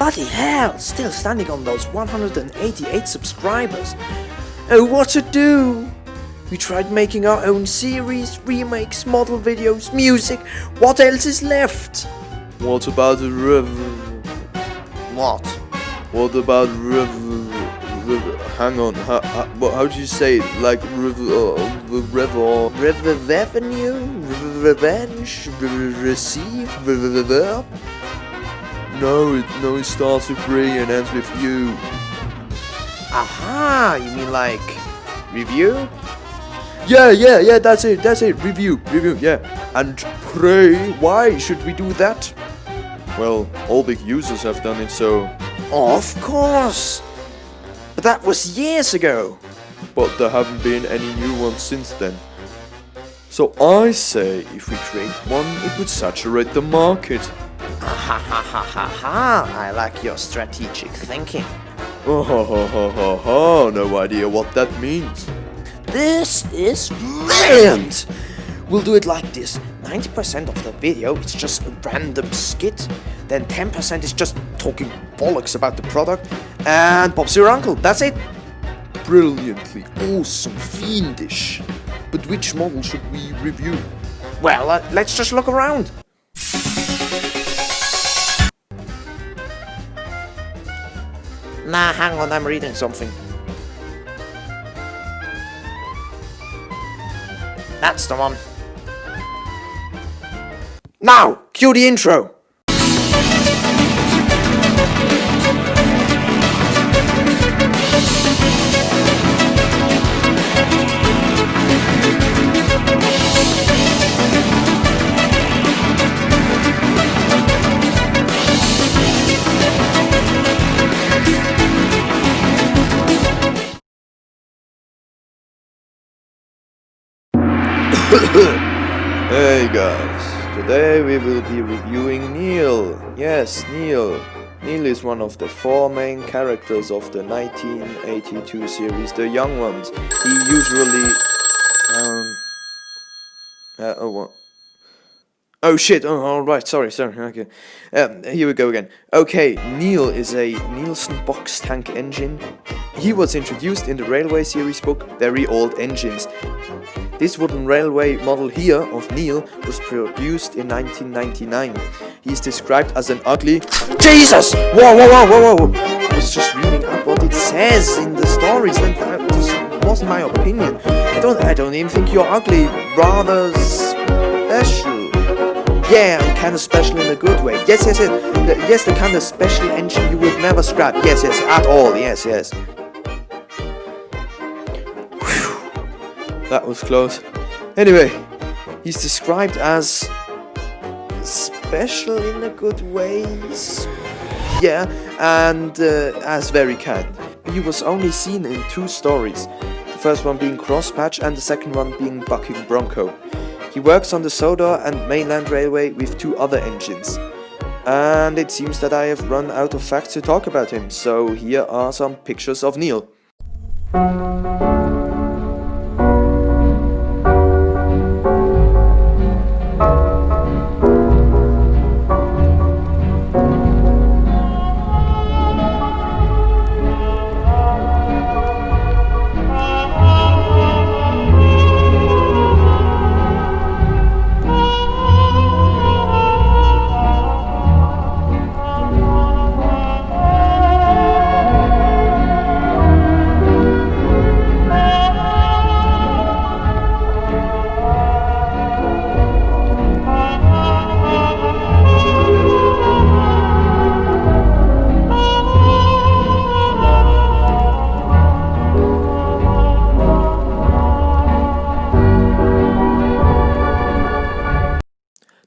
Bloody hell, still standing on those 188 subscribers. Oh, what to do? We tried making our own series, remakes, model videos, music. What else is left? What about the What? What about hang on, how do you say it? Like Revenue? Revenge? Receive? Verb? No, it starts with re and ends with you. Aha, you mean like review? Yeah, that's it, review, yeah. And pray, why should we do that? Well, all big users have done it, so... Of course! But that was years ago! But there haven't been any new ones since then. So I say, if we create one, it would saturate the market. I like your strategic thinking. No idea what that means. This is brilliant! We'll do it like this. 90% of the video is just a random skit, then 10% is just talking bollocks about the product, and Bob's your uncle, that's it! Brilliantly awesome, fiendish. But which model should we review? Well, let's just look around. Nah, hang on, I'm reading something. That's the one. Now, cue the intro. Hey guys, today we will be reviewing Neil. Yes, Neil. Neil is one of the 4 main characters of the 1982 series, the young ones. He usually... Oh shit, alright, sorry, okay. Here we go again. Okay, Neil is a Nielsen box tank engine. He was introduced in the Railway series book, Very Old Engines. This wooden railway model here of Neil was produced in 1999. He is described as an ugly... Jesus! Whoa! I was just reading up what it says in the stories, and that just wasn't my opinion. I don't even think you're ugly, rather special. Yeah, and kind of special in a good way. Yes, the kind of special engine you would never scrap. Yes, at all, yes. That was close. Anyway, he's described as special in a good way. Yeah, and as very kind. He was only seen in 2 stories. The first one being Crosspatch and the second one being Bucking Bronco. He works on the Sodor and Mainland Railway with 2 other engines. And it seems that I have run out of facts to talk about him, so here are some pictures of Neil.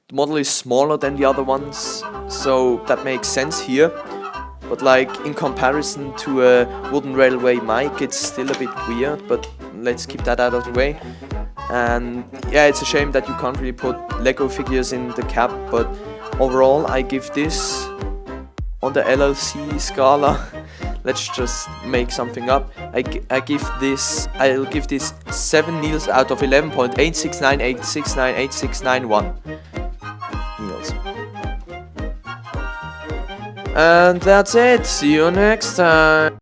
The model is smaller than the other ones, so that makes sense here. But like in comparison to a wooden railway mic, it's still a bit weird, but let's keep that out of the way. And yeah, it's a shame that you can't really put Lego figures in the cab, but overall I give this, on the L.L.C scala, let's just make something up, I'll give this 7 Neils out of 11.86986986991 Neils. And that's it. See you next time.